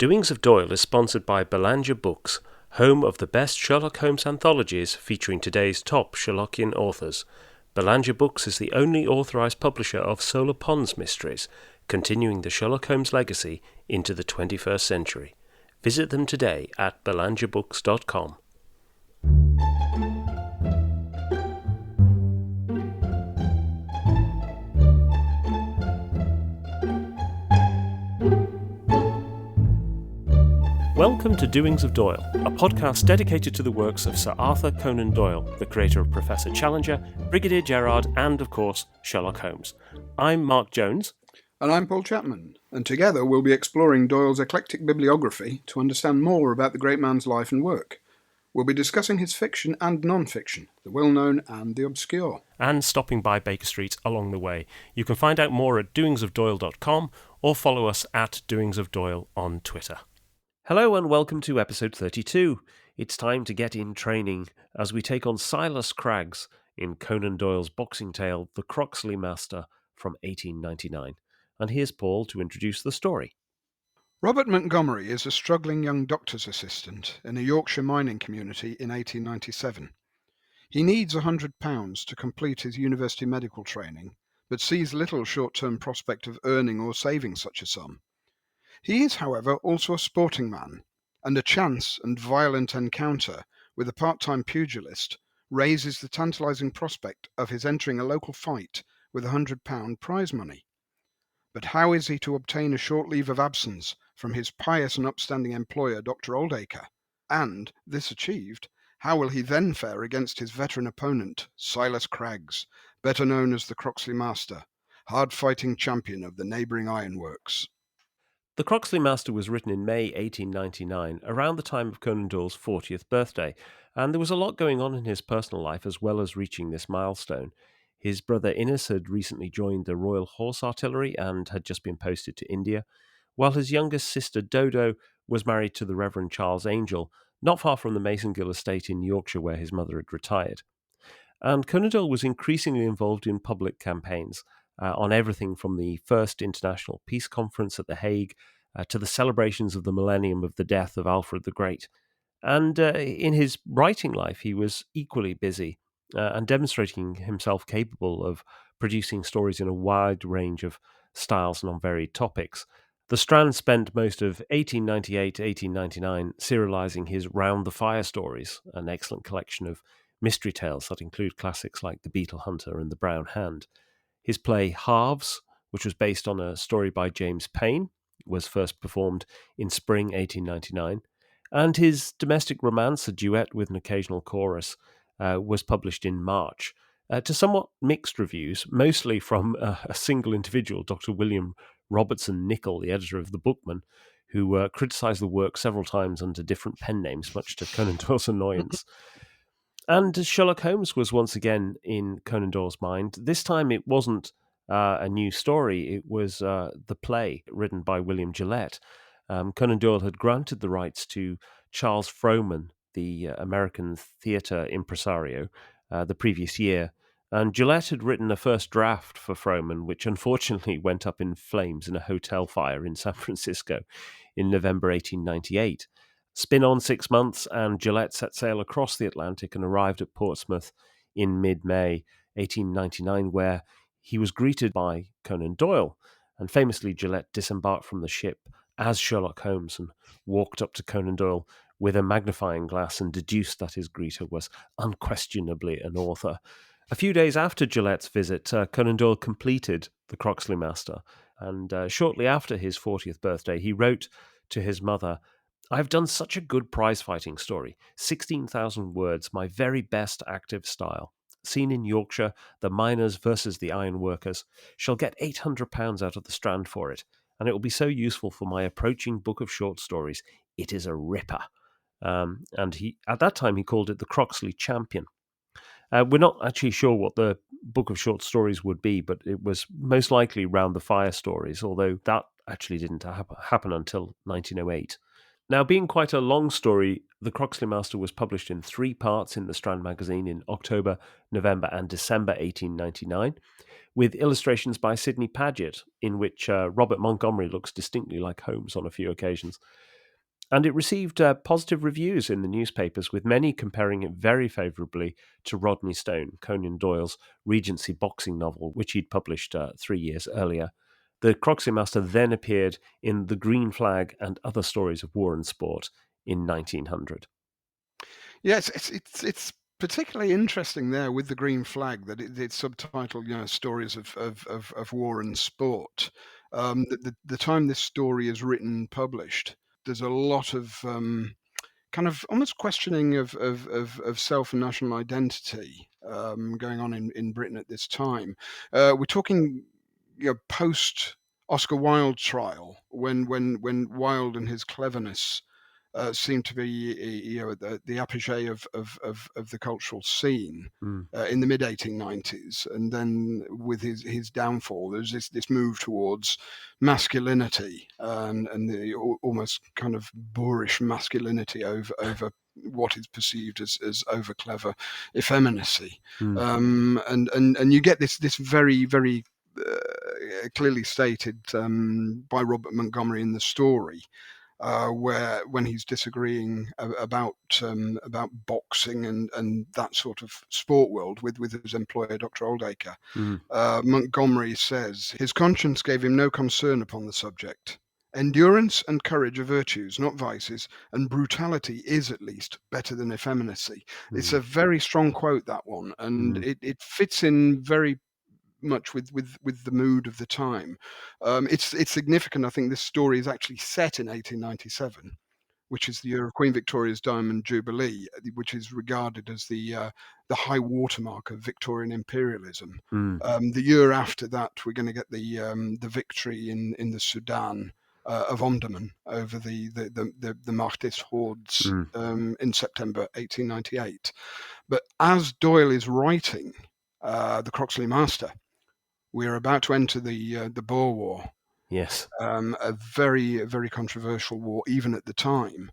Doings of Doyle is sponsored by Belanger Books, home of the best Sherlock Holmes anthologies featuring today's top Sherlockian authors. Belanger Books is the only authorised publisher of Solar Ponds mysteries, continuing the Sherlock Holmes legacy into the 21st century. Visit them today at belangerbooks.com. Welcome to Doings of Doyle, a podcast dedicated to the works of Sir Arthur Conan Doyle, the creator of Professor Challenger, Brigadier Gerard, and, of course, Sherlock Holmes. I'm Mark Jones. And I'm Paul Chapman, and together we'll be exploring Doyle's eclectic bibliography to understand more about the great man's life and work. We'll be discussing his fiction and non-fiction, the well-known and the obscure. And stopping by Baker Street along the way. You can find out more at doingsofdoyle.com or follow us at Doings of Doyle on Twitter. Hello and welcome to episode 32. It's time to get in training as we take on Silas Craggs in Conan Doyle's boxing tale, The Croxley Master from 1899. And here's Paul to introduce the story. Robert Montgomery is a struggling young doctor's assistant in a Yorkshire mining community in 1897. He needs £100 to complete his university medical training, but sees little short-term prospect of earning or saving such a sum. He is, however, also a sporting man, and a chance and violent encounter with a part-time pugilist raises the tantalising prospect of his entering a local fight with £100 prize money. But how is he to obtain a short leave of absence from his pious and upstanding employer, Dr. Oldacre? And, this achieved, how will he then fare against his veteran opponent, Silas Craggs, better known as the Croxley Master, hard-fighting champion of the neighbouring ironworks? The Croxley Master was written in May 1899, around the time of Conan Doyle's 40th birthday, and there was a lot going on in his personal life as well as reaching this milestone. His brother Innes had recently joined the Royal Horse Artillery and had just been posted to India, while his youngest sister Dodo was married to the Reverend Charles Angel, not far from the Masongill estate in Yorkshire where his mother had retired. And Conan Doyle was increasingly involved in public campaigns, on everything from the First International Peace Conference at The Hague to the celebrations of the millennium of the death of Alfred the Great. And in his writing life, he was equally busy and demonstrating himself capable of producing stories in a wide range of styles and on varied topics. The Strand spent most of 1898-1899 serialising his Round the Fire stories, an excellent collection of mystery tales that include classics like The Beetle Hunter and The Brown Hand. His play Halves, which was based on a story by James Payn, was first performed in spring 1899, and his domestic romance, a duet with an occasional chorus, was published in March, to somewhat mixed reviews, mostly from a single individual, Dr. William Robertson Nichol, the editor of The Bookman, who criticised the work several times under different pen names, much to Conan Doyle's annoyance. And Sherlock Holmes was once again in Conan Doyle's mind. This time it wasn't a new story, it was the play written by William Gillette. Conan Doyle had granted the rights to Charles Frohman, the American theatre impresario, the previous year, and Gillette had written a first draft for Frohman, which unfortunately went up in flames in a hotel fire in San Francisco in November 1898. Spin on 6 months, and Gillette set sail across the Atlantic and arrived at Portsmouth in mid-May 1899, where he was greeted by Conan Doyle. And famously, Gillette disembarked from the ship as Sherlock Holmes and walked up to Conan Doyle with a magnifying glass and deduced that his greeter was unquestionably an author. A few days after Gillette's visit, Conan Doyle completed The Croxley Master, and shortly after his 40th birthday, he wrote to his mother, "I've done such a good prize-fighting story, 16,000 words, my very best active style. Scene in Yorkshire, the miners versus the ironworkers. Shall get £800 out of the Strand for it, and it will be so useful for my approaching book of short stories. It is a ripper." And he, at that time, he called it The Croxley Champion. We're not actually sure what the book of short stories would be, but it was most likely Round the Fire stories, although that actually didn't happen until 1908. Now, being quite a long story, The Croxley Master was published in 3 parts in the Strand magazine in October, November and December 1899, with illustrations by Sidney Paget, in which Robert Montgomery looks distinctly like Holmes on a few occasions. And it received positive reviews in the newspapers, with many comparing it very favourably to Rodney Stone, Conan Doyle's Regency boxing novel, which he'd published 3 years earlier. The Croxley Master then appeared in The Green Flag and Other Stories of War and Sport in 1900. Yeah, it's particularly interesting there with the Green Flag that it's subtitled, stories of war and sport. The time this story is written and published, there's a lot of kind of almost questioning of self and national identity going on in Britain at this time. We're talking, post Oscar Wilde trial, when Wilde and his cleverness seemed to be, the apogee of the cultural scene Mm, in the mid 1890s, and then with his downfall, there's this move towards masculinity and the almost kind of boorish masculinity over what is perceived as over clever effeminacy, mm, and you get this very clearly stated by Robert Montgomery in the story, where when he's disagreeing about boxing and that sort of sport world with his employer, Dr. Oldacre, mm, Montgomery says his conscience gave him no concern upon the subject. Endurance and courage are virtues, not vices, and brutality is at least better than effeminacy. It's mm, a very strong quote, that one, and mm, it fits in very much with the mood of the time. It's significant. I think this story is actually set in 1897, which is the year of Queen Victoria's Diamond Jubilee, which is regarded as the high watermark of Victorian imperialism. mm, The year after that, we're going to get the victory in the Sudan. Of Omdurman over the Mahdist hordes mm. in September 1898. But as Doyle is writing the Croxley Master, we are about to enter the Boer War, Yes. a very controversial war even at the time,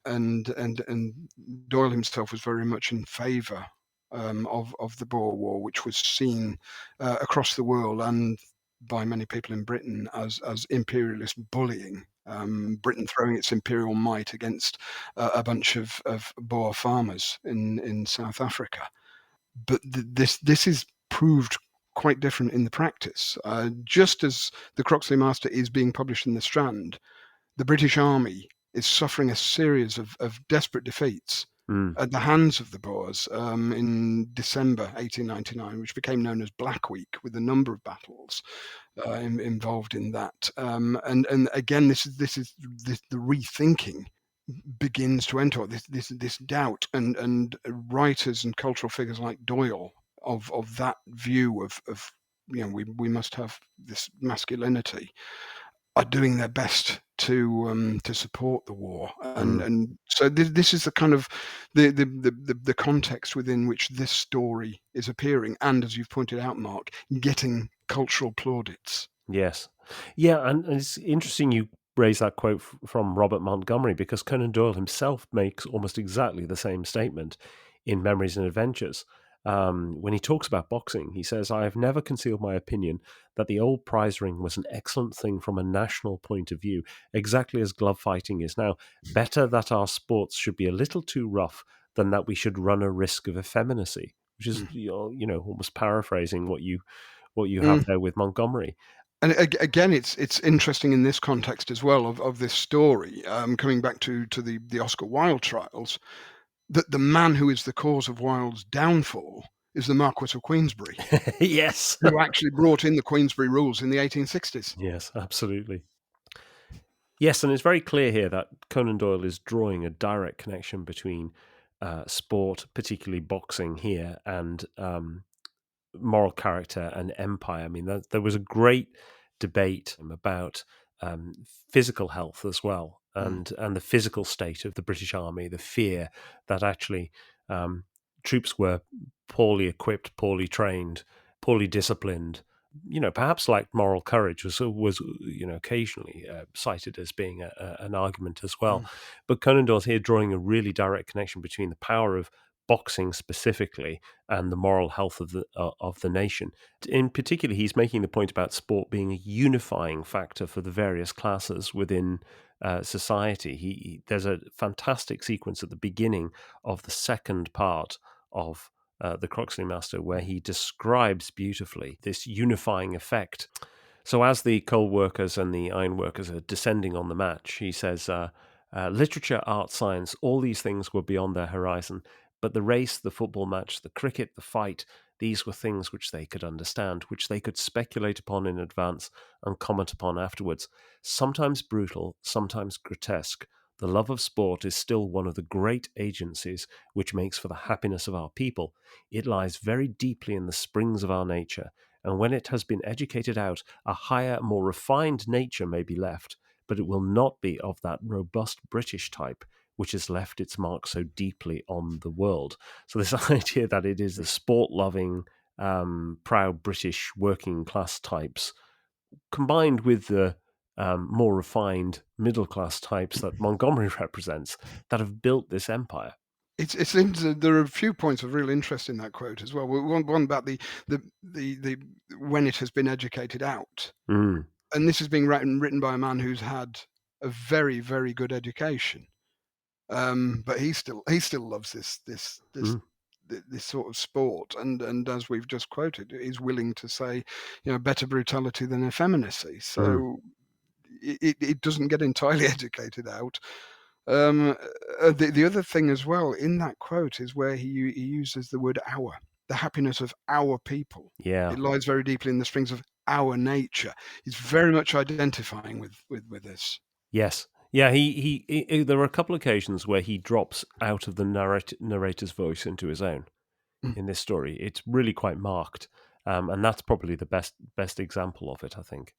and Doyle himself was very much in favour of the Boer War, which was seen across the world and by many people in Britain as imperialist bullying. Britain throwing its imperial might against a bunch of Boer farmers in South Africa. But this is proved quite different in the practice. Just as the Croxley Master is being published in the Strand, the British Army is suffering a series of desperate defeats Mm, at the hands of the Boers in December 1899, which became known as Black Week, with a number of battles involved in that. And again, this is the rethinking begins to enter this doubt, and writers and cultural figures like Doyle of that view of we must have this masculinity, are doing their best to support the war, and mm. and so this is the kind of the context within which this story is appearing, and as you've pointed out, Mark, getting cultural plaudits. Yes. Yeah, and it's interesting you raise that quote from Robert Montgomery, because Conan Doyle himself makes almost exactly the same statement in Memories and Adventures. When he talks about boxing, he says, "I have never concealed my opinion that the old prize ring was an excellent thing from a national point of view, exactly as glove fighting is now. Better that our sports should be a little too rough than that we should run a risk of effeminacy," which is, Mm. almost paraphrasing what you have Mm. there with Montgomery. And again, it's interesting in this context as well of this story, coming back to the Oscar Wilde trials, that the man who is the cause of Wilde's downfall is the Marquis of Queensberry, Yes. who actually brought in the Queensberry rules in the 1860s. Yes, absolutely. Yes, and it's very clear here that Conan Doyle is drawing a direct connection between sport, particularly boxing here, and moral character and empire. I mean, there was a great debate about um, physical health as well, Mm. and the physical state of the British Army, the fear that actually troops were poorly equipped, poorly trained, poorly disciplined. Perhaps like moral courage was occasionally cited as being an argument as well. Mm. But Conan Doyle's here drawing a really direct connection between the power of boxing specifically and the moral health of the nation. In particular, he's making the point about sport being a unifying factor for the various classes within society. There's a fantastic sequence at the beginning of the second part of the Croxley Master where he describes beautifully this unifying effect. So as the coal workers and the iron workers are descending on the match, he says, literature, art, science, all these things were beyond their horizon. But the race, the football match, the cricket, the fight, these were things which they could understand, which they could speculate upon in advance and comment upon afterwards. Sometimes brutal, sometimes grotesque, the love of sport is still one of the great agencies which makes for the happiness of our people. It lies very deeply in the springs of our nature, and when it has been educated out, a higher, more refined nature may be left, but it will not be of that robust British type which has left its mark so deeply on the world. So this idea that it is the sport-loving, proud British working class types, combined with the more refined middle-class types that Montgomery represents, that have built this empire. There are a few points of real interest in that quote as well. One about the when it has been educated out, Mm, and this is being written by a man who's had a very, very good education, but he still loves mm, this sort of sport, and as we've just quoted, is willing to say, better brutality than effeminacy. mm. So it doesn't get entirely educated out. The other thing as well in that quote is where he uses the word "our," the happiness of our people. Yeah. It lies very deeply in the springs of our nature. He's very much identifying with this. Yes. Yeah, there are a couple of occasions where he drops out of the narrator's voice into his own Mm. in this story. It's really quite marked, and that's probably the best example of it, I think.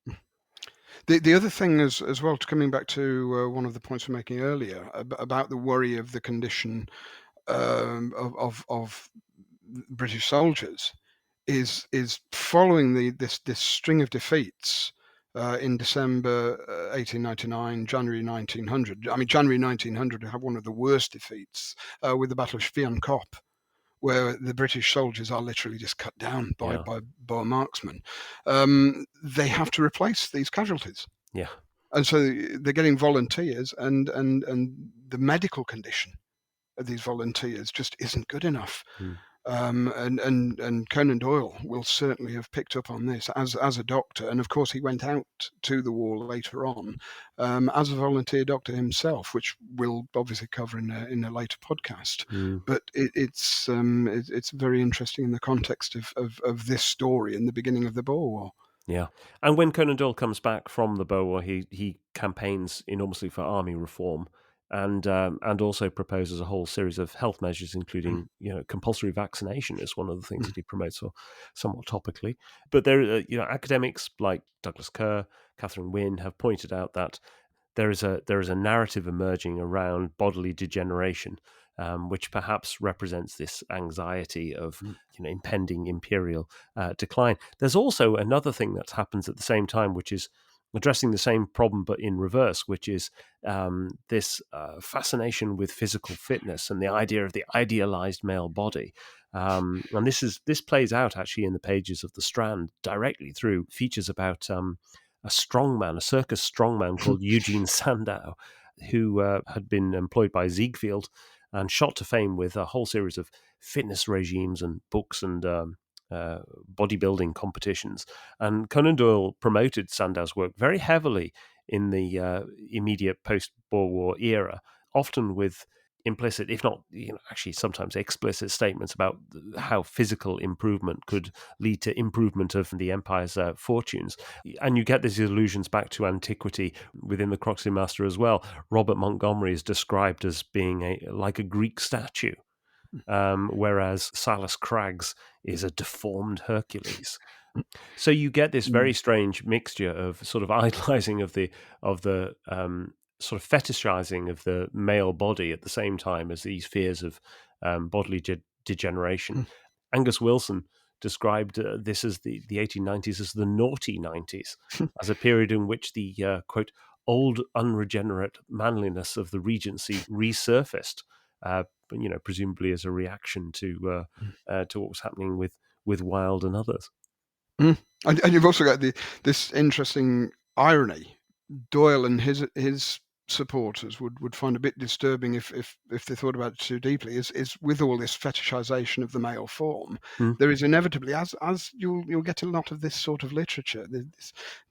The other thing as well, coming back to one of the points we're making earlier about the worry of the condition of British soldiers, is following this string of defeats in December 1899, January 1900. I mean, January 1900 have one of the worst defeats with the Battle of Spion-Kop, where the British soldiers are literally just cut down by Yeah, marksmen. They have to replace these casualties, yeah. and so they're getting volunteers, and the medical condition of these volunteers just isn't good enough. Mm. And Conan Doyle will certainly have picked up on this as a doctor, and of course he went out to the war later on as a volunteer doctor himself, which we'll obviously cover in a later podcast. Mm. But it's very interesting in the context of this story in the beginning of the Boer War. Yeah. And when Conan Doyle comes back from the Boer War, he campaigns enormously for army reform, and also proposes a whole series of health measures, Mm, including compulsory vaccination is one of the things that he promotes, or somewhat topically. But there, academics like Douglas Kerr, Catherine Wynne have pointed out that there is a narrative emerging around bodily degeneration, which perhaps represents this anxiety of mm, impending imperial decline. There's also another thing that happens at the same time, which is addressing the same problem but in reverse, which is this fascination with physical fitness and the idea of the idealized male body. And this plays out actually in the pages of the Strand directly through features about a strongman, a circus strongman called Eugene Sandow, who had been employed by Ziegfeld and shot to fame with a whole series of fitness regimes and books and bodybuilding competitions. And Conan Doyle promoted Sandow's work very heavily in the immediate post-Boer War era, often with implicit, if not actually sometimes explicit statements about how physical improvement could lead to improvement of the empire's fortunes. And you get these allusions back to antiquity within the Croxley Master as well. Robert Montgomery is described as being like a Greek statue, whereas Silas Craggs is a deformed Hercules. So you get this mm, very strange mixture of sort of idolizing of the sort of fetishizing of the male body at the same time as these fears of bodily degeneration. mm. Angus Wilson described this as the 1890s as the naughty 90s, as a period in which the quote old unregenerate manliness of the Regency resurfaced. presumably as a reaction to what was happening with Wilde and others. Mm. And you've also got this interesting irony. Doyle and his supporters would find a bit disturbing if they thought about it too deeply. Is with all this fetishization of the male form, Mm, there is inevitably, as you'll get a lot of this sort of literature,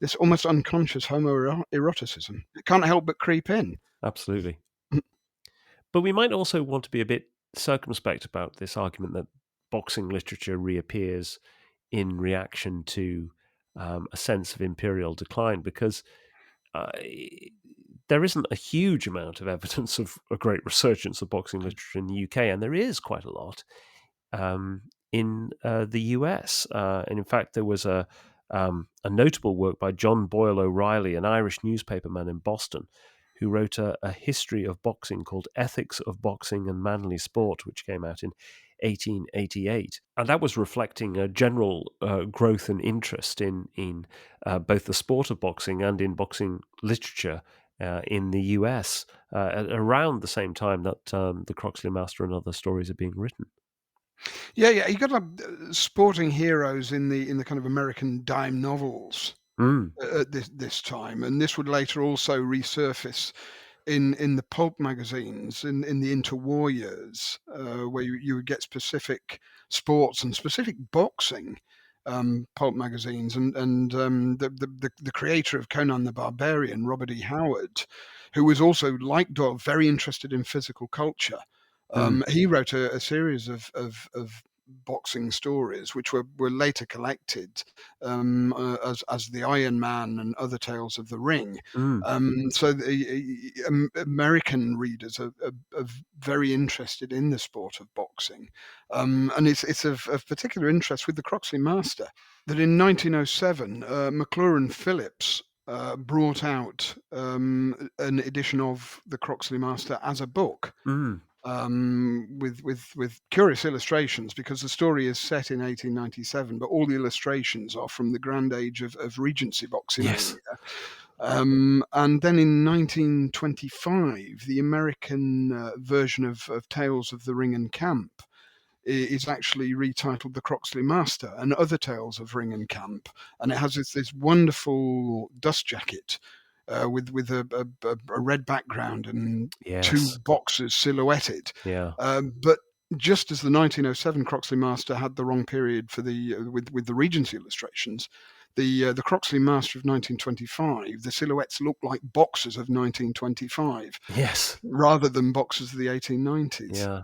this almost unconscious homoeroticism. It can't help but creep in. absolutely. But we might also want to be a bit circumspect about this argument that boxing literature reappears in reaction to a sense of imperial decline, because uh, there isn't a huge amount of evidence of a great resurgence of boxing literature in the UK, and there is quite a lot in the US. And in fact, there was a notable work by John Boyle O'Reilly, an Irish newspaperman in Boston, who wrote a history of boxing called Ethics of Boxing and Manly Sport, which came out in 1888. And that was reflecting a general growth and interest in both the sport of boxing and in boxing literature in the US at around the same time that the Croxley Master and other stories are being written. Yeah. You got sporting heroes in the kind of American dime novels Mm, at this time, and this would later also resurface in the pulp magazines in the interwar years, where you would get specific sports and specific boxing pulp magazines, and the creator of Conan the Barbarian, Robert E. Howard, who was also, like Doyle, very interested in physical culture. mm, He wrote a series of boxing stories, which were later collected as the Iron Man and Other Tales of the Ring. mm. So American readers are very interested in the sport of boxing, and it's of particular interest with the Croxley Master that in 1907 McClure and Phillips brought out an edition of the Croxley Master as a book, Mm. with curious illustrations, because the story is set in 1897, but all the illustrations are from the grand age of Regency Yes. boxing. And then in 1925, the American version of Tales of the Ring and Camp is actually retitled The Croxley Master and Other Tales of Ring and Camp. And it has this wonderful dust jacket with a red background and two Yes. boxers silhouetted. Yeah. But just as the 1907 Croxley Master had the wrong period for the with the Regency illustrations, the Croxley Master of 1925, the silhouettes look like boxers of 1925 Yes. rather than boxers of the 1890s. Yeah.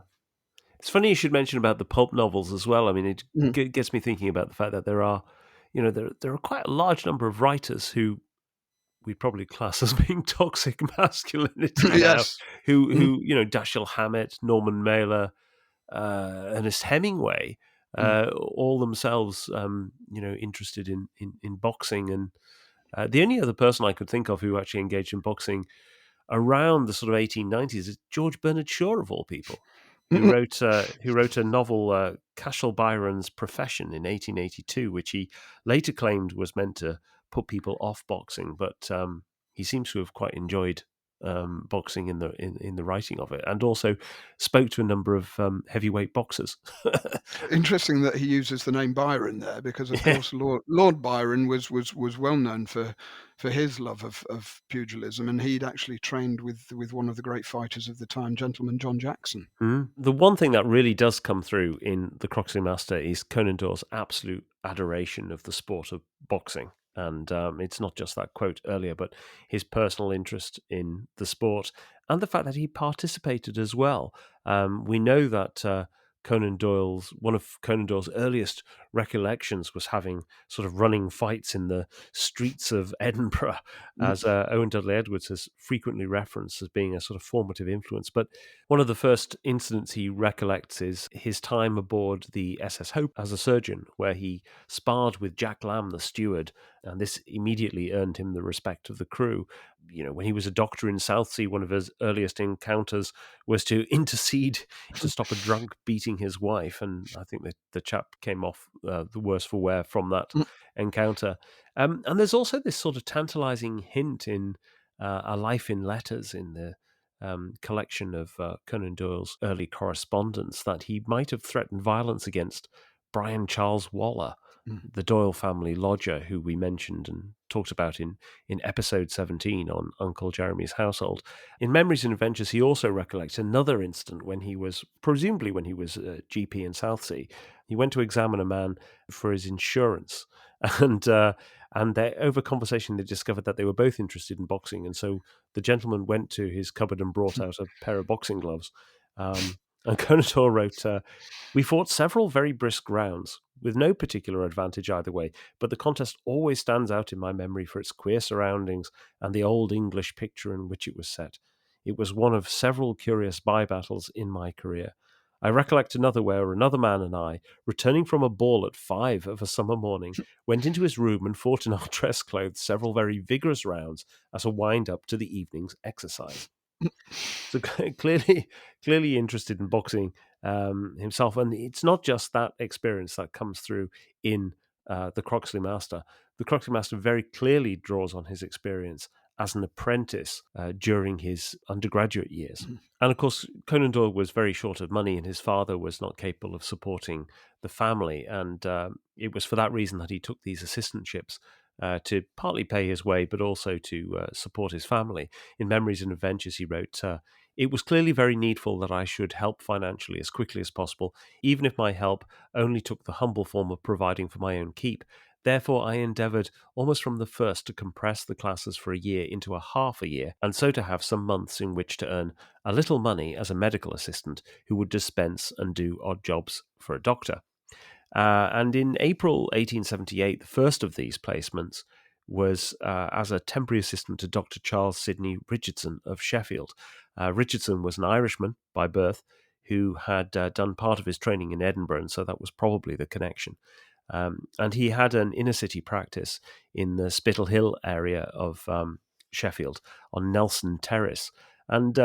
It's funny you should mention about the pulp novels as well. I mean, it Mm. gets me thinking about the fact that there are quite a large number of writers who we probably class as being toxic masculinity now, Yes. who Mm, Dashiell Hammett, Norman Mailer, Ernest Hemingway, mm. all themselves, interested in boxing. And the only other person I could think of who actually engaged in boxing around the sort of 1890s is George Bernard Shaw, of all people, Mm, who wrote a novel, Cashel Byron's Profession, in 1882, which he later claimed was meant to put people off boxing, but he seems to have quite enjoyed boxing in the writing of it, and also spoke to a number of heavyweight boxers. Interesting that he uses the name Byron there, because of Yeah. course Lord Byron was well known for his love of pugilism, and he'd actually trained with one of the great fighters of the time, Gentleman John Jackson. Mm. The one thing that really does come through in the Croxley Master is Conan Doyle's absolute adoration of the sport of boxing. And it's not just that quote earlier, but his personal interest in the sport and the fact that he participated as well. We know that one of Conan Doyle's earliest recollections was having sort of running fights in the streets of Edinburgh, Mm. as Owen Dudley Edwards has frequently referenced as being a sort of formative influence. But one of the first incidents he recollects is his time aboard the SS Hope as a surgeon, where he sparred with Jack Lamb, the steward, and this immediately earned him the respect of the crew. When he was a doctor in Southsea, one of his earliest encounters was to intercede to stop a drunk beating his wife, and I think that the chap came off the worse for wear from that Mm. encounter. And there's also this sort of tantalizing hint in A Life in Letters, in the collection of Conan Doyle's early correspondence that he might have threatened violence against Brian Charles Waller, Mm. the Doyle family lodger, who we mentioned and talked about in episode 17 on Uncle Jeremy's household. In Memories and Adventures, he also recollects another incident when he was, presumably when he was a GP in Southsea. He went to examine a man for his insurance, and they, over conversation, they discovered that they were both interested in boxing, and so the gentleman went to his cupboard and brought out a pair of boxing gloves. And Conan Doyle wrote, "We fought several very brisk rounds, with no particular advantage either way, but the contest always stands out in my memory for its queer surroundings and the old English picture in which it was set. It was one of several curious by-battles in my career. I recollect another where another man and I, returning from a ball at 5 of a summer morning, went into his room and fought in our dress clothes several very vigorous rounds as a wind-up to the evening's exercise." So clearly interested in boxing himself, and it's not just that experience that comes through in the Croxley Master. The Croxley Master very clearly draws on his experience as an apprentice during his undergraduate years. Mm. And of course, Conan Doyle was very short of money, and his father was not capable of supporting the family. And it was for that reason that he took these assistantships to partly pay his way, but also to support his family. In Memories and Adventures, he wrote, "It was clearly very needful that I should help financially as quickly as possible, even if my help only took the humble form of providing for my own keep. Therefore, I endeavoured almost from the first to compress the classes for a year into a half a year, and so to have some months in which to earn a little money as a medical assistant who would dispense and do odd jobs for a doctor." And in April 1878, the first of these placements was as a temporary assistant to Dr. Charles Sidney Richardson of Sheffield. Richardson was an Irishman by birth who had done part of his training in Edinburgh, and so that was probably the connection. And he had an inner city practice in the Spittal Hill area of Sheffield on Nelson Terrace. And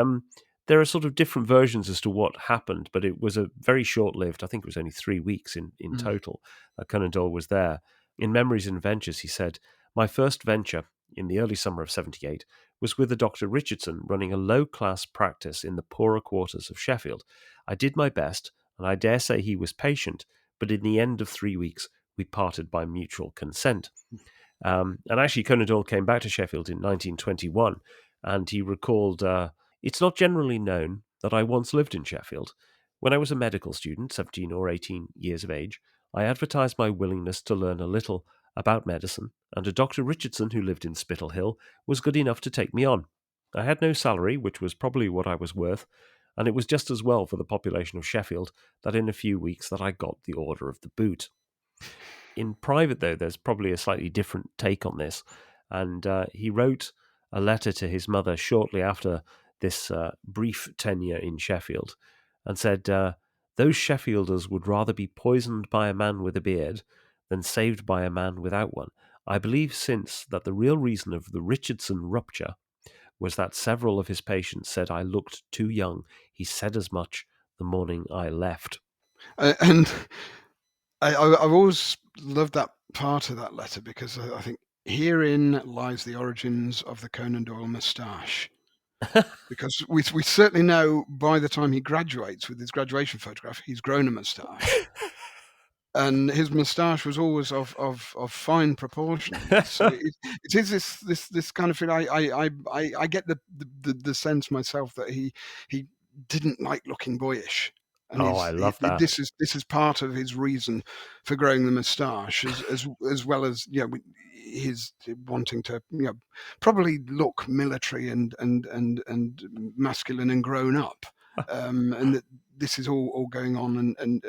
there are sort of different versions as to what happened, but it was a very short-lived, I think it was only 3 weeks in Mm. total, that Conan Doyle was there. In Memories and Adventures, he said, "My first venture in the early summer of 78 was with a Dr. Richardson running a low-class practice in the poorer quarters of Sheffield. I did my best, and I dare say he was patient, but in the end of 3 weeks, we parted by mutual consent." And actually, Conan Doyle came back to Sheffield in 1921, and he recalled, "It's not generally known that I once lived in Sheffield. When I was a medical student, 17 or 18 years of age, I advertised my willingness to learn a little about medicine, and a Dr. Richardson, who lived in Spittal Hill, was good enough to take me on. I had no salary, which was probably what I was worth, and it was just as well for the population of Sheffield that in a few weeks that I got the order of the boot." In private, though, there's probably a slightly different take on this. And he wrote a letter to his mother shortly after this brief tenure in Sheffield and said, "Those Sheffielders would rather be poisoned by a man with a beard than saved by a man without one. I believe since that the real reason of the Richardson rupture was that several of his patients said I looked too young. He said as much the morning I left." And I've always loved that part of that letter because I think herein lies the origins of the Conan Doyle moustache. Because we certainly know by the time he graduates with his graduation photograph, he's grown a moustache. And his moustache was always of fine proportions. So it is this kind of thing. I get the sense myself that he didn't like looking boyish, and Oh, I love that. this is part of his reason for growing the moustache, as well as his wanting to probably look military and masculine and grown up, and that this is all going on, and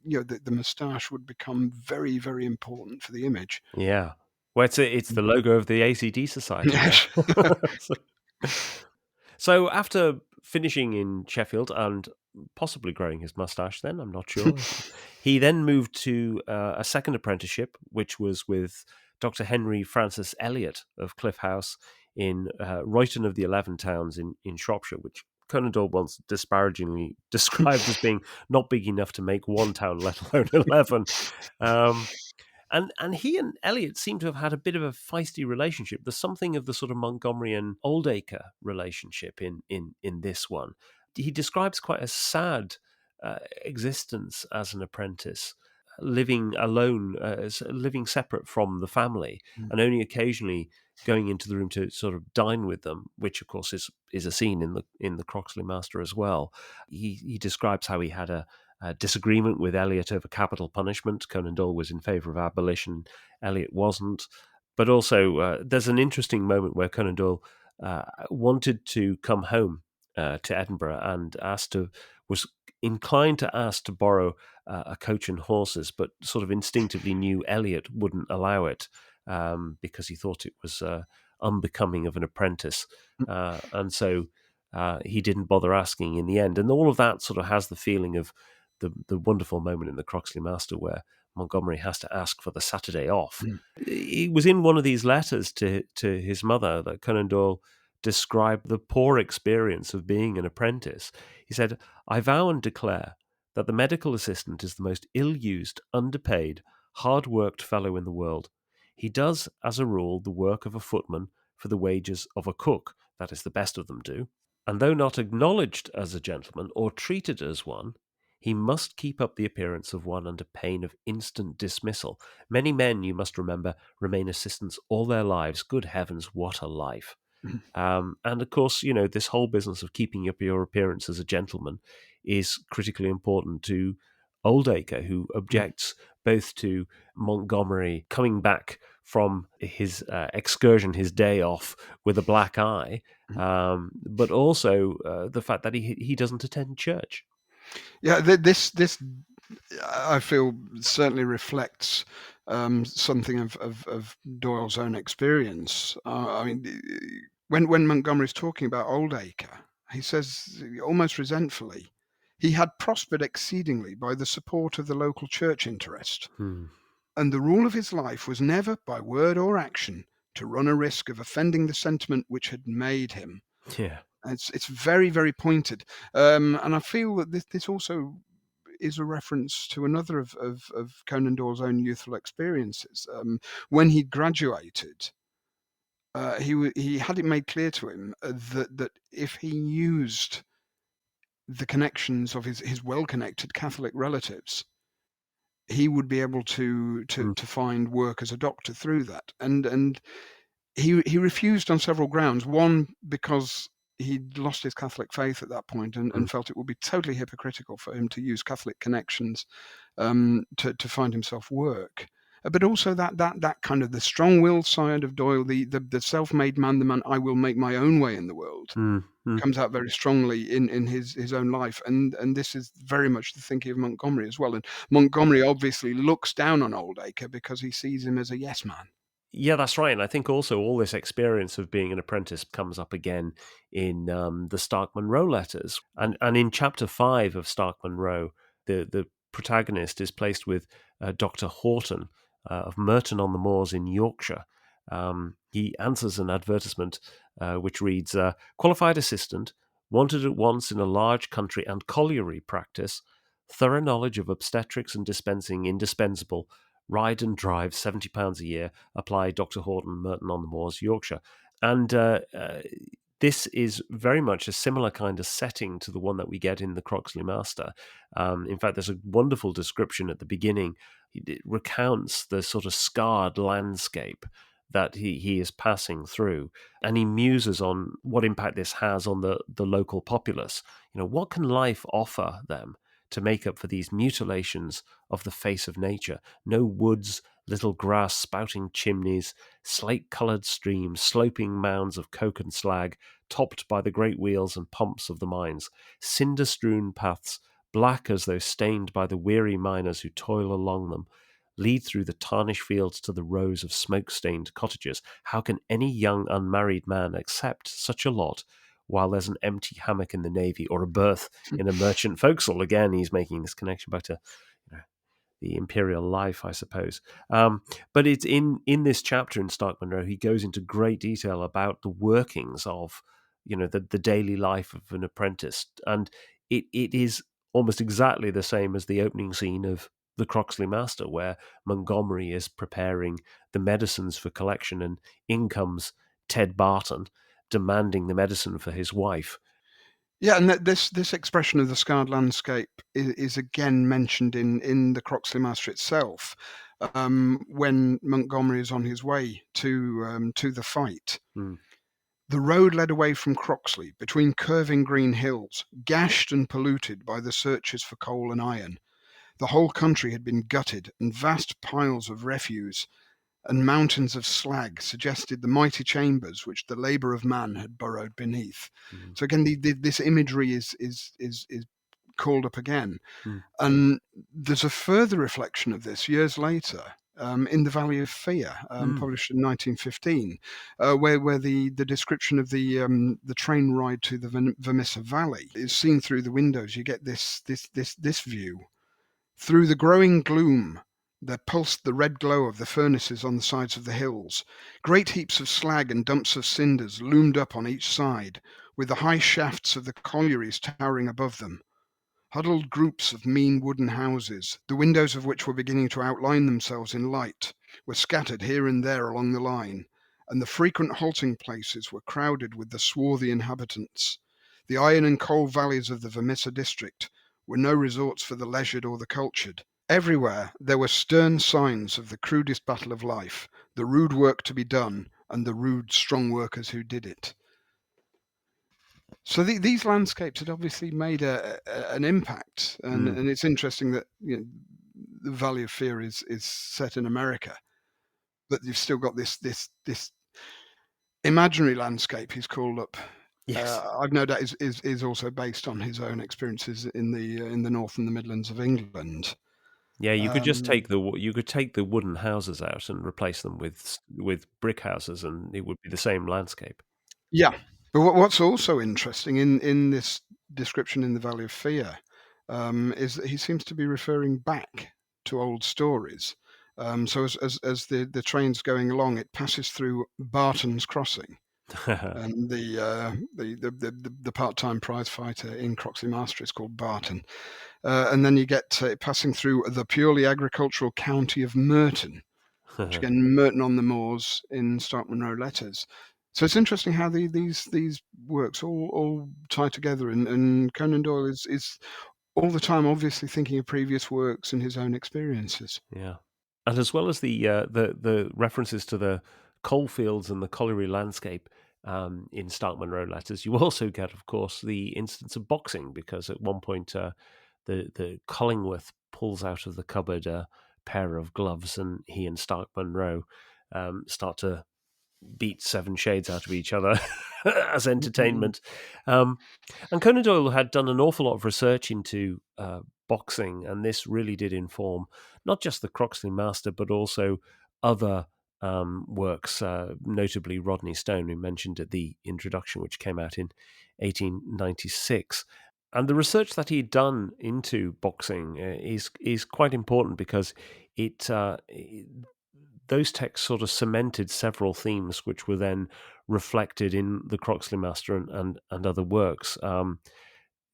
the moustache would become very, very important for the image. Yeah. Well, it's the logo of the ACD Society now. Yes. So so after finishing in Sheffield and possibly growing his mustache then, I'm not sure, he then moved to a second apprenticeship, which was with Dr. Henry Francis Elliot of Cliff House in Royton of the 11 Towns in Shropshire, which Conan Doyle once disparagingly described as being not big enough to make one town, let alone 11. Um, And he and Eliot seem to have had a bit of a feisty relationship. There's something of the sort of Montgomery and Oldacre relationship in this one. He describes quite a sad existence as an apprentice, living alone, living separate from the family, Mm. and only occasionally going into the room to sort of dine with them, which of course is a scene in the Croxley Master as well. He describes how he had a disagreement with Eliot over capital punishment. Conan Doyle was in favour of abolition, Eliot wasn't. But also, there's an interesting moment where Conan Doyle wanted to come home to Edinburgh and was inclined to ask to borrow a coach and horses, but sort of instinctively knew Eliot wouldn't allow it because he thought it was unbecoming of an apprentice. And so he didn't bother asking in the end. And all of that sort of has the feeling of the wonderful moment in the Croxley Master where Montgomery has to ask for the Saturday off. Mm. It was in one of these letters to his mother that Conan Doyle described the poor experience of being an apprentice. He said, "I vow and declare that the medical assistant is the most ill-used, underpaid, hard-worked fellow in the world. He does, as a rule, the work of a footman for the wages of a cook, that is, the best of them do, and though not acknowledged as a gentleman or treated as one, he must keep up the appearance of one under pain of instant dismissal. Many men, you must remember, remain assistants all their lives. Good heavens, what a life!" Mm. And of course, this whole business of keeping up your appearance as a gentleman is critically important to Oldacre, who Mm. objects both to Montgomery coming back from his excursion, his day off, with a black eye, Mm. but also the fact that he doesn't attend church. Yeah, this I feel certainly reflects something of Doyle's own experience. I mean, when Montgomery's talking about Oldacre, he says almost resentfully, he had prospered exceedingly by the support of the local church interest, Hmm. and the rule of his life was never, by word or action, to run a risk of offending the sentiment which had made him. Yeah. And it's very, very pointed, and I feel that this also is a reference to another of Conan Doyle's own youthful experiences. When he graduated, he had it made clear to him that if he used the connections of his well-connected Catholic relatives, he would be able Hmm. to find work as a doctor through that. And he refused on several grounds. One, because he'd lost his Catholic faith at that point Hmm. and felt it would be totally hypocritical for him to use Catholic connections to find himself work. But also that kind of the strong-willed side of Doyle, the self-made man, the man, I will make my own way in the world, Hmm. Hmm. comes out very strongly in his own life. And this is very much the thinking of Montgomery as well. And Montgomery obviously looks down on Oldacre because he sees him as a yes man. Yeah, that's right. And I think also all this experience of being an apprentice comes up again in the Stark Munro letters. And in chapter 5 of Stark Munro, the protagonist is placed with Dr. Horton of Merton on the Moors in Yorkshire. He answers an advertisement which reads, qualified assistant, wanted at once in a large country and colliery practice, thorough knowledge of obstetrics and dispensing indispensable, ride and drive, £70 a year, apply Dr. Horton, Merton on the Moors, Yorkshire. And this is very much a similar kind of setting to the one that we get in the Croxley Master. In fact, there's a wonderful description at the beginning. It recounts the sort of scarred landscape that he is passing through, and he muses on what impact this has on the local populace. What can life offer them to make up for these mutilations of the face of nature? No woods, little grass spouting chimneys, slate-coloured streams, sloping mounds of coke and slag, topped by the great wheels and pumps of the mines, cinder-strewn paths, black as though stained by the weary miners who toil along them, lead through the tarnished fields to the rows of smoke-stained cottages. How can any young unmarried man accept such a lot while there's an empty hammock in the Navy or a berth in a merchant forecastle? Again, he's making this connection back to the imperial life, I suppose. But it's in this chapter in Stark Munro, he goes into great detail about the workings of, the daily life of an apprentice. And it is almost exactly the same as the opening scene of the Croxley Master, where Montgomery is preparing the medicines for collection, and in comes Ted Barton demanding the medicine for his wife. Yeah, and this expression of the scarred landscape is again mentioned in the Croxley Master itself, when Montgomery is on his way to the fight. Mm. The road led away from Croxley between curving green hills, gashed and polluted by the searches for coal and iron. The whole country had been gutted, and vast piles of refuse and mountains of slag suggested the mighty chambers which the labour of man had burrowed beneath. Mm. So again, this imagery is called up again, Mm. and there's a further reflection of this years later. In the Valley of Fear, Mm. published in 1915, where the description of the train ride to the Vermissa Valley is seen through the windows. You get this view. Through the growing gloom there pulsed the red glow of the furnaces on the sides of the hills. Great heaps of slag and dumps of cinders loomed up on each side, with the high shafts of the collieries towering above them. Huddled groups of mean wooden houses, the windows of which were beginning to outline themselves in light, were scattered here and there along the line, and the frequent halting places were crowded with the swarthy inhabitants. The iron and coal valleys of the Vermissa district were no resorts for the leisured or the cultured. Everywhere there were stern signs of the crudest battle of life, the rude work to be done, and the rude, strong workers who did it. So these landscapes had obviously made an impact, and, Mm. and it's interesting that the Valley of Fear is set in America, but you've still got this imaginary landscape he's called up. Yes. I've no doubt is also based on his own experiences in the North and the Midlands of England. Yeah, you could just Um, take the wooden houses out and replace them with brick houses, and it would be the same landscape. yeah, but what's also interesting in this description in the Valley of Fear, is that he seems to be referring back to old stories. So as the train's going along, it passes through Barton's Crossing, and the part-time prize fighter in Croxley Master is called Barton, and then you get passing through the purely agricultural county of Merton, which again, Merton on the Moors in Stark Munro letters. So it's interesting how these works all tie together, and Conan Doyle is all the time obviously thinking of previous works and his own experiences. Yeah, and as well as the references to the coalfields and the colliery landscape in Stark Munro letters, you also get, of course, the instance of boxing, because at one point the Collingworth pulls out of the cupboard a pair of gloves, and he and Stark Munro start to beat seven shades out of each other as Mm-mm. entertainment. Um, and Conan Doyle had done an awful lot of research into boxing, and this really did inform not just the Croxley Master, but also other works, notably Rodney Stone, we mentioned at the introduction, which came out in 1896. And the research that he'd done into boxing is quite important, because those texts sort of cemented several themes which were then reflected in the Croxley Master and other works.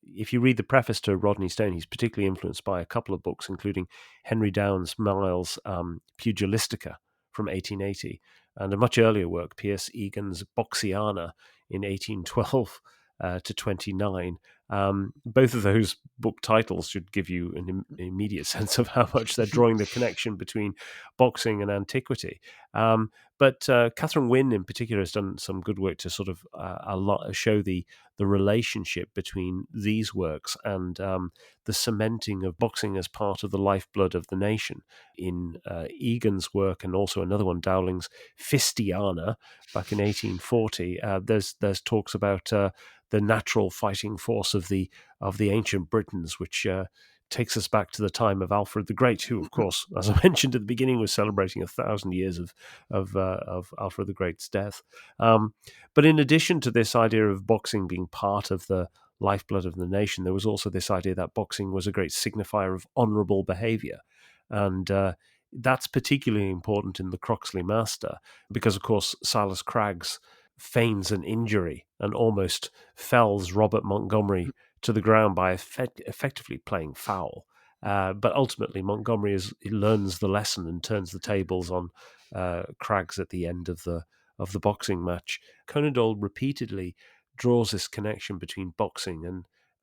If you read the preface to Rodney Stone, he's particularly influenced by a couple of books, including Henry Downes Miles' Pugilistica from 1880, and a much earlier work, Pierce Egan's Boxiana in 1812 to 29. Both of those book titles should give you an immediate sense of how much they're drawing the connection between boxing and antiquity. But Catherine Wynne, in particular, has done some good work to sort of show the relationship between these works and the cementing of boxing as part of the lifeblood of the nation. In Egan's work, and also another one, Dowling's Fistiana, back in 1840, there's talks about the natural fighting force of the ancient Britons, which takes us back to the time of Alfred the Great, who, of course, as I mentioned at the beginning, was celebrating 1,000 years of Alfred the Great's death. But in addition to this idea of boxing being part of the lifeblood of the nation, there was also this idea that boxing was a great signifier of honourable behaviour. And that's particularly important in the Croxley Master, because, of course, Silas Craggs feigns an injury and almost fells Robert Montgomery to the ground by effectively playing foul. But ultimately, Montgomery he learns the lesson and turns the tables on Craggs at the end of the boxing match. Conan Doyle repeatedly draws this connection between boxing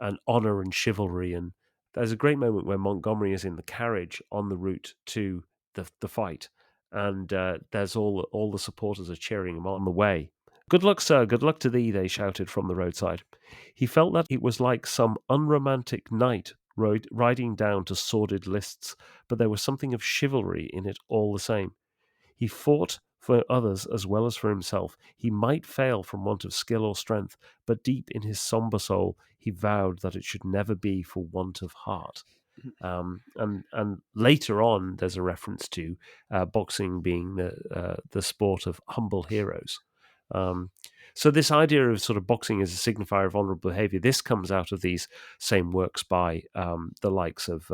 and honor and chivalry. And there's a great moment where Montgomery is in the carriage on the route to the fight, and there's all the supporters are cheering him on the way. "Good luck, sir, good luck to thee," they shouted from the roadside. He felt that it was like some unromantic knight riding down to sordid lists, but there was something of chivalry in it all the same. He fought for others as well as for himself. He might fail from want of skill or strength, but deep in his sombre soul he vowed that it should never be for want of heart. And later on, there's a reference to boxing being the sport of humble heroes. Um, so this idea of sort of boxing as a signifier of honourable behaviour, this comes out of these same works by the likes of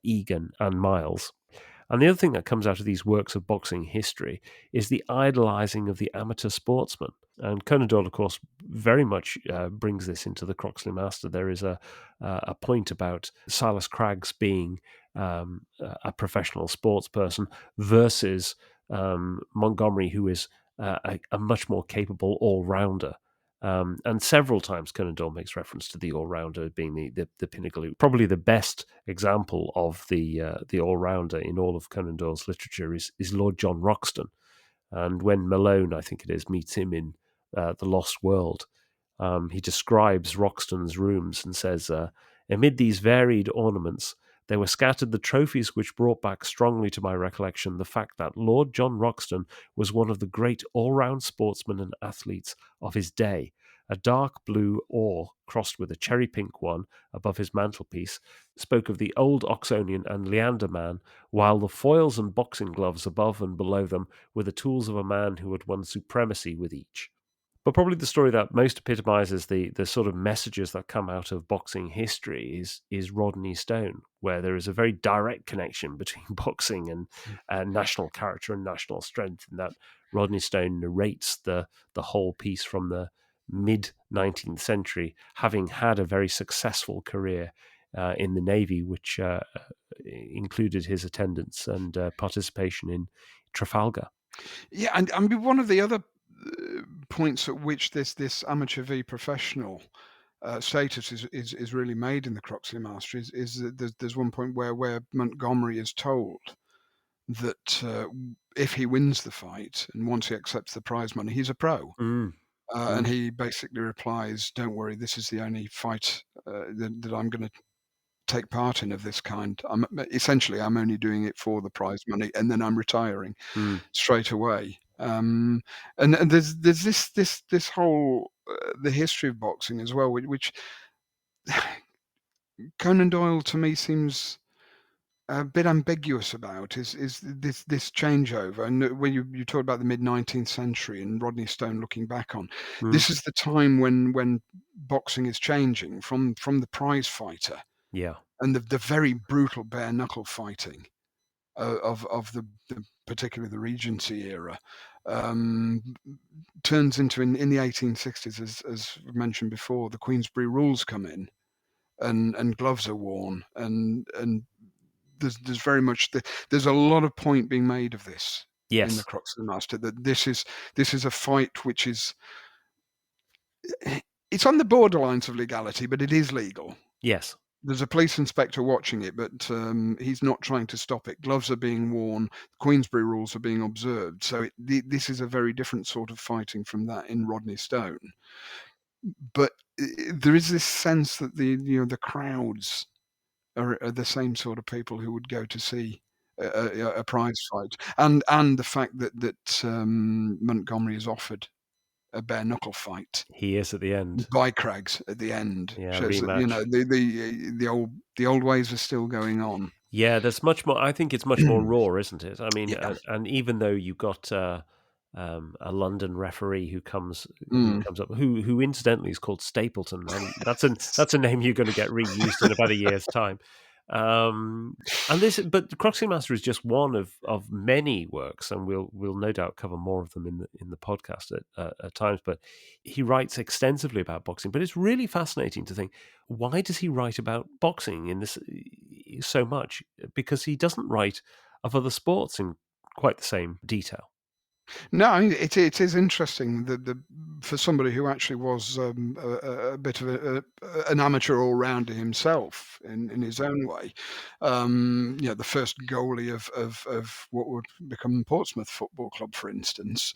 Egan and Miles. And the other thing that comes out of these works of boxing history is the idolizing of the amateur sportsman. And Conan Doyle, of course, very much brings this into the Croxley Master. There is a point about Silas Craggs being a professional sports person versus Montgomery, who is a much more capable all-rounder. And several times Conan Doyle makes reference to the all-rounder being the pinnacle. Probably the best example of the all-rounder in all of Conan Doyle's literature is Lord John Roxton. And when Malone, I think it is, meets him in The Lost World, he describes Roxton's rooms and says, amid these varied ornaments, there were scattered the trophies which brought back strongly to my recollection the fact that Lord John Roxton was one of the great all-round sportsmen and athletes of his day. A dark blue oar, crossed with a cherry-pink one above his mantelpiece, spoke of the old Oxonian and Leander man, while the foils and boxing gloves above and below them were the tools of a man who had won supremacy with each. But probably the story that most epitomizes the sort of messages that come out of boxing history is Rodney Stone, where there is a very direct connection between boxing and national character and national strength, in that Rodney Stone narrates the whole piece from the mid 19th century, having had a very successful career in the Navy, which included his attendance and participation in Trafalgar. Yeah, and I mean, one of the other points at which this amateur v professional status is really made in the Croxley Master is that there's one point where Montgomery is told that if he wins the fight and once he accepts the prize money, he's a pro. Mm. And he basically replies, "Don't worry, this is the only fight that I'm going to take part in of this kind. I'm only doing it for the prize money, and then I'm retiring Mm. straight away." And there's this whole the history of boxing as well, which Conan Doyle to me seems a bit ambiguous about is this changeover. And when you talk about the mid 19th century and Rodney Stone looking back on, Mm. this is the time when boxing is changing from the prize fighter Yeah. and the very brutal bare knuckle fighting of the particularly the Regency era, um, turns into in the 1860s, as mentioned before, the Queensberry rules come in and gloves are worn and there's very much there's a lot of point being made of this in the Yes. Croxley Master, that this is a fight which is it's on the borderlines of legality, but it is legal. Yes. There's a police inspector watching it, but he's not trying to stop it. Gloves are being worn. Queensberry rules are being observed. So this is a very different sort of fighting from that in Rodney Stone. But there is this sense that the crowds are the same sort of people who would go to see a prize fight, and the fact that Montgomery is offered a bare knuckle fight He is at the end. by Craggs at the end Yeah, shows that rematch. the old ways are still going on. Yeah, there's much more. I think it's much more raw, isn't it? I mean, Yeah. and even though you've got a London referee who comes Mm. up, who incidentally is called Stapleton, and that's a name you're going to get reused in about a year's time. Um, but the Croxley Master is just one of many works, and we'll no doubt cover more of them in the podcast at times. But he writes extensively about boxing. But it's really fascinating to think, why does he write about boxing in this? so much because he doesn't write of other sports in quite the same detail. No, I mean, it is interesting that for somebody who actually was a bit of an amateur all rounder himself in his own way. The first goalie of what would become Portsmouth Football Club, for instance,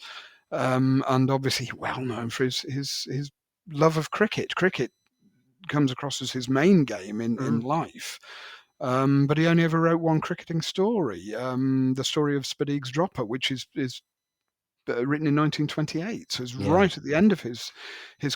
and obviously well known for his love of cricket. Cricket comes across as his main game in Mm, life. But he only ever wrote one cricketing story, the story of Spadeek's Dropper, which is written in 1928, so it's yeah. right at the end of his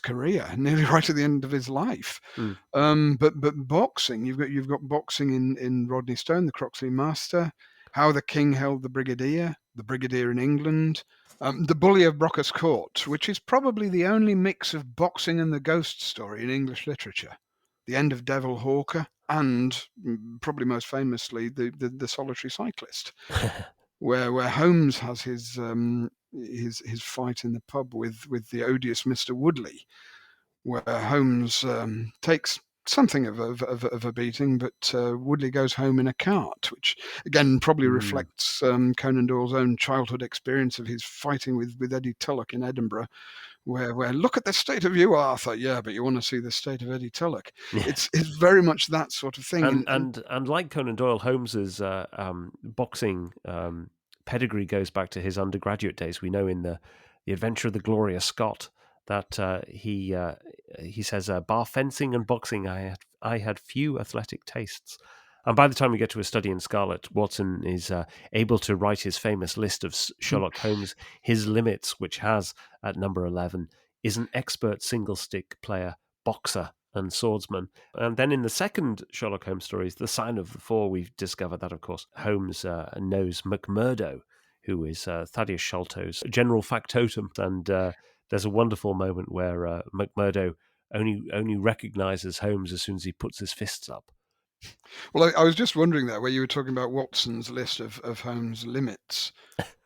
career, nearly right at the end of his life. Mm, But boxing, you've got boxing in Rodney Stone, the Croxley Master, How the King Held the Brigadier in England, the Bully of Brocas Court, which is probably the only mix of boxing and the ghost story in English literature. The End of Devil Hawker, and probably most famously the Solitary Cyclist, where Holmes has his fight in the pub with the odious Mr. Woodley, where Holmes takes something of a beating, but Woodley goes home in a cart, which again probably mm. reflects Conan Doyle's own childhood experience of his fighting with Eddie Tulloch in Edinburgh, where look at the state of you, Arthur. Yeah, but you want to see the state of Eddie Tulloch. Yeah. It's very much that sort of thing, And like Conan Doyle, Holmes's boxing pedigree goes back to his undergraduate days. We know in the Adventure of the Glorious Scott that he says, bar fencing and boxing, I had few athletic tastes. And by the time we get to a study in Scarlet, Watson is able to write his famous list of Sherlock Holmes, his limits, which has at number 11 is an expert single stick player, boxer, and swordsman. And then in the second Sherlock Holmes stories, The Sign of the Four, we've discovered that, of course, Holmes knows McMurdo, who is Thaddeus Sholto's general factotum. And there's a wonderful moment where McMurdo only recognizes Holmes as soon as he puts his fists up. well, I was just wondering there where you were talking about Watson's list of Holmes' limits.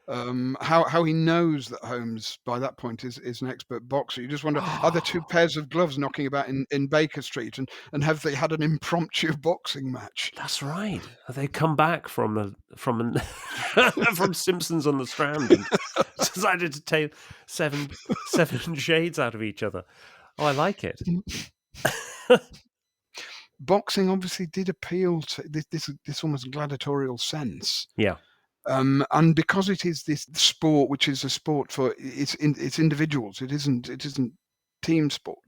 How he knows that Holmes by that point is an expert boxer. You just wonder, are there two pairs of gloves knocking about in Baker Street, and have they had an impromptu boxing match? That's right. They come back from from Simpsons on the Strand and decided to take seven shades out of each other. Oh, I like it. Boxing obviously did appeal to this almost gladiatorial sense. Yeah, And because it is this sport, which is a sport for it's individuals, it isn't team sport.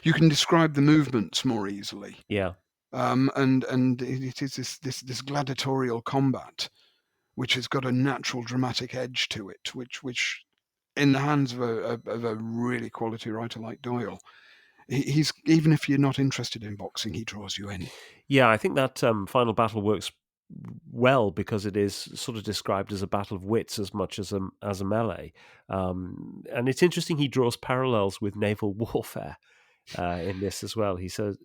You can describe the movements more easily. yeah. And it is this gladiatorial combat, which has got a natural dramatic edge to it, which in the hands of a really quality writer like Doyle, he's even if you're not interested in boxing, he draws you in. Yeah, I think that final battle works well because it is sort of described as a battle of wits as much as a melee. And it's interesting he draws parallels with naval warfare in this as well. He says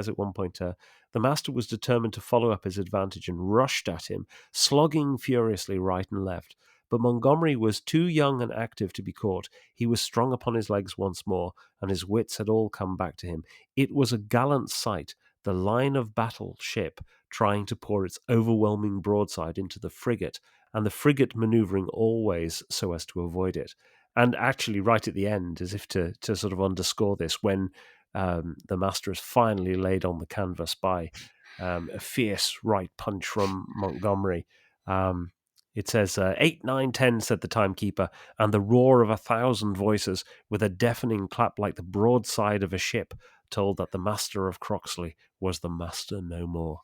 at one point, the master was determined to follow up his advantage and rushed at him, slogging furiously right and left. But Montgomery was too young and active to be caught. He was strong upon his legs once more, and his wits had all come back to him. It was a gallant sight, the line of battle ship trying to pour its overwhelming broadside into the frigate, and the frigate manoeuvring always so as to avoid it. And actually, right at the end, as if to sort of underscore this, when the master is finally laid on the canvas by a fierce right punch from Montgomery. It says, 8, 9, 10, said the timekeeper, and the roar of 1,000 voices, with a deafening clap like the broadside of a ship, told that the master of Croxley was the master no more.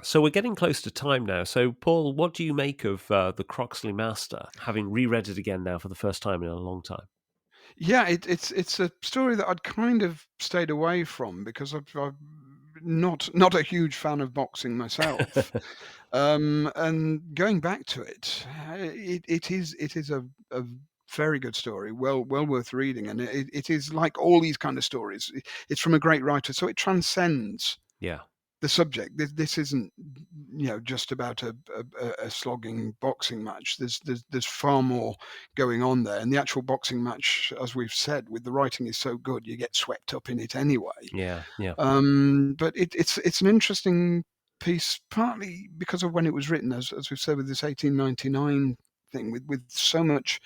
So we're getting close to time now. So, Paul, what do you make of the Croxley Master, having reread it again now for the first time in a long time? Yeah, it's a story that I'd kind of stayed away from because I'm not a huge fan of boxing myself. And going back to it, it is a very good story, well worth reading, and it is like all these kind of stories. It's from a great writer, so it transcends Yeah. the subject. This isn't, just about a slogging boxing match. There's far more going on there, and the actual boxing match, as we've said, with the writing is so good, you get swept up in it anyway. Yeah, yeah, But it's an interesting piece, partly because of when it was written, as we've said, with this 1899 thing, with so much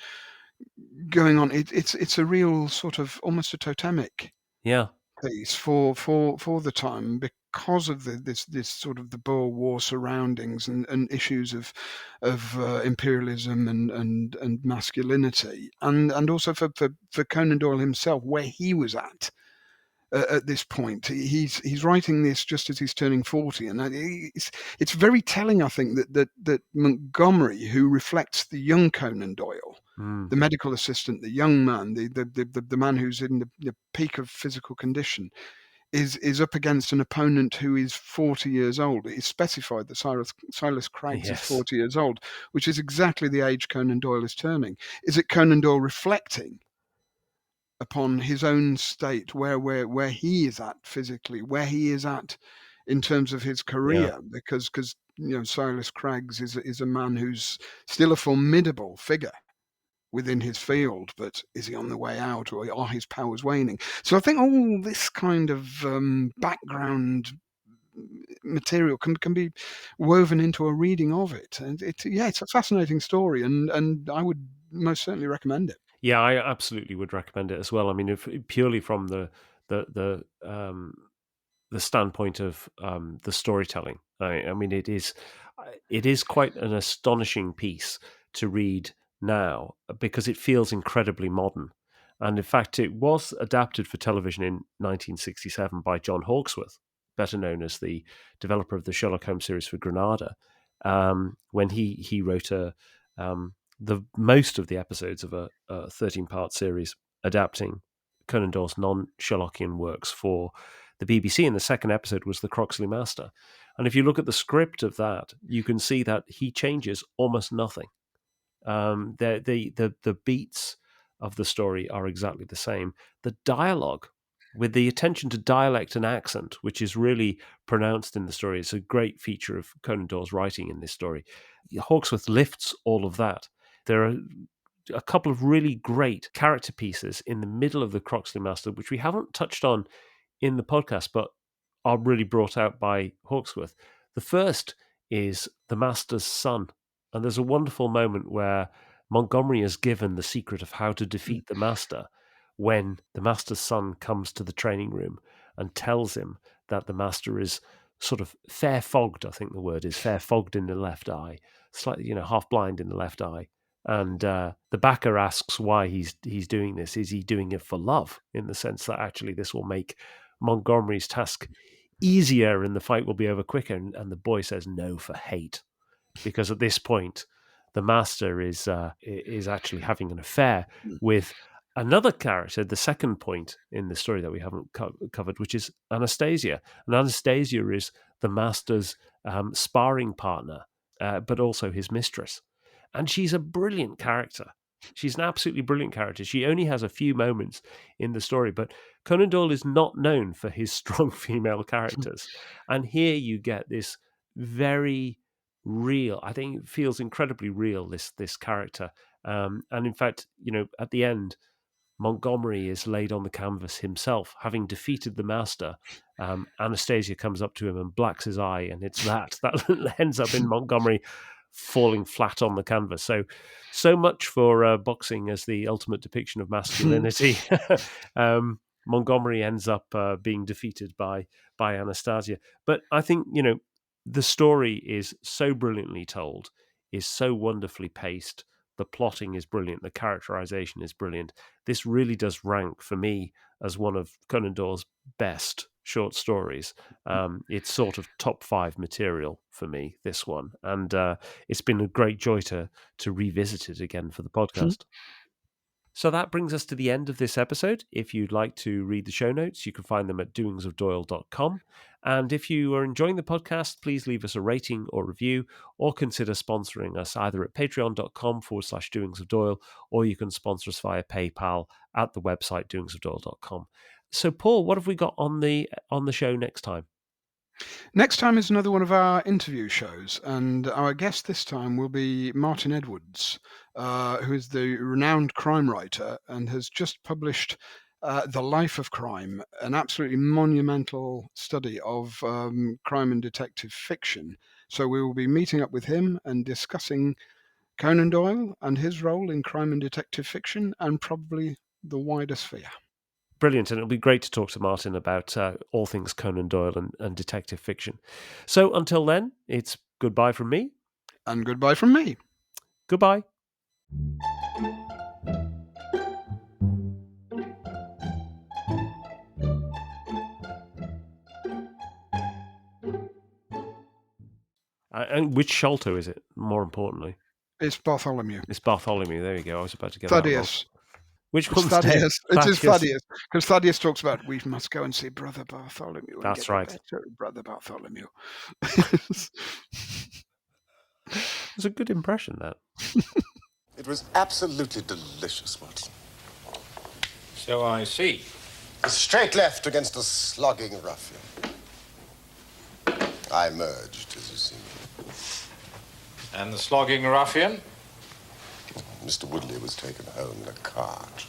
going on. It's a real sort of almost a totemic yeah, piece for the time, because of this sort of the Boer War surroundings, and issues of imperialism and masculinity, and also for Conan Doyle himself, where he was at this point. He's writing this just as he's turning 40, and it's very telling, I think, that Montgomery, who reflects the young Conan Doyle, mm, the medical assistant, the young man, the man who's in the peak of physical condition, is up against an opponent who is 40 years old. It's specified that Silas Craggs is yes, 40 years old, which is exactly the age Conan Doyle is turning. Is it Conan Doyle reflecting upon his own state, where he is at physically, where he is at in terms of his yeah, career? Because Silas Craggs is a man who's still a formidable figure within his field, but is he on the way out, or are his powers waning? So I think all this kind of background material can be woven into a reading of it, and it's a fascinating story, and I would most certainly recommend it. yeah. I absolutely would recommend it as well. I mean, if purely from the the standpoint of the storytelling. I mean, it is quite an astonishing piece to read now because it feels incredibly modern. And in fact, it was adapted for television in 1967 by John Hawksworth, better known as the developer of the Sherlock Holmes series for Granada, when he wrote the most of the episodes of a 13-part series adapting Conan Doyle's non-Sherlockian works for the BBC, and the second episode was the Croxley Master. And if you look at the script of that, you can see that he changes almost nothing. The beats of the story are exactly the same. The dialogue, with the attention to dialect and accent, which is really pronounced in the story, is a great feature of Conan Doyle's writing in this story. Hawksworth lifts all of that. There are a couple of really great character pieces in the middle of the Croxley Master, which we haven't touched on in the podcast, but are really brought out by Hawksworth. The first is the Master's son. And there's a wonderful moment where Montgomery is given the secret of how to defeat the Master when the Master's son comes to the training room and tells him that the Master is sort of fair fogged, I think the word is fair fogged in the left eye, slightly, half blind in the left eye. And the backer asks why he's doing this. Is he doing it for love, in the sense that actually this will make Montgomery's task easier and the fight will be over quicker? And the boy says no, for hate, because at this point the Master is actually having an affair with another character, the second point in the story that we haven't covered, which is Anastasia. And Anastasia is the Master's sparring partner, but also his mistress. And she's a brilliant character. She's an absolutely brilliant character. She only has a few moments in the story, but Conan Doyle is not known for his strong female characters. And here you get this very real, I think it feels incredibly real, this character. And in fact, at the end, Montgomery is laid on the canvas himself, having defeated the Master. Anastasia comes up to him and blacks his eye, and it's that ends up in Montgomery falling flat on the canvas. So much for boxing as the ultimate depiction of masculinity. Montgomery ends up being defeated by Anastasia. But I think the story is so brilliantly told, is so wonderfully paced. The plotting is brilliant. The characterization is brilliant. This really does rank for me as one of Conan Doyle's best short stories. It's sort of top 5 material for me, this one. And it's been a great joy to revisit it again for the podcast. So that brings us to the end of this episode. If you'd like to read the show notes, you can find them at doingsofdoyle.com. And if you are enjoying the podcast, please leave us a rating or review, or consider sponsoring us either at patreon.com/doingsofdoyle, or you can sponsor us via PayPal at the website doingsofdoyle.com. So, Paul, what have we got on the show next time? Next time is another one of our interview shows, and our guest this time will be Martin Edwards, who is the renowned crime writer and has just published The Life of Crime, an absolutely monumental study of crime and detective fiction. So we will be meeting up with him and discussing Conan Doyle and his role in crime and detective fiction, and probably the wider sphere. Brilliant, and it'll be great to talk to Martin about all things Conan Doyle and detective fiction. So until then, it's goodbye from me. And goodbye from me. Goodbye. And which Sholto is it, more importantly? It's Bartholomew. It's Bartholomew. There you go. I was about to get Thaddeus. that wrong. Which It's one's Thaddeus. It is Thaddeus. Thaddeus. Because Thaddeus talks about, we must go and see Brother Bartholomew. And That's get right. better, Brother Bartholomew. It's a good impression, that. It was absolutely delicious, Watson. So I see. A straight left against a slogging ruffian. I emerged, as you see. And the slogging ruffian? Mr. Woodley was taken home in a cart.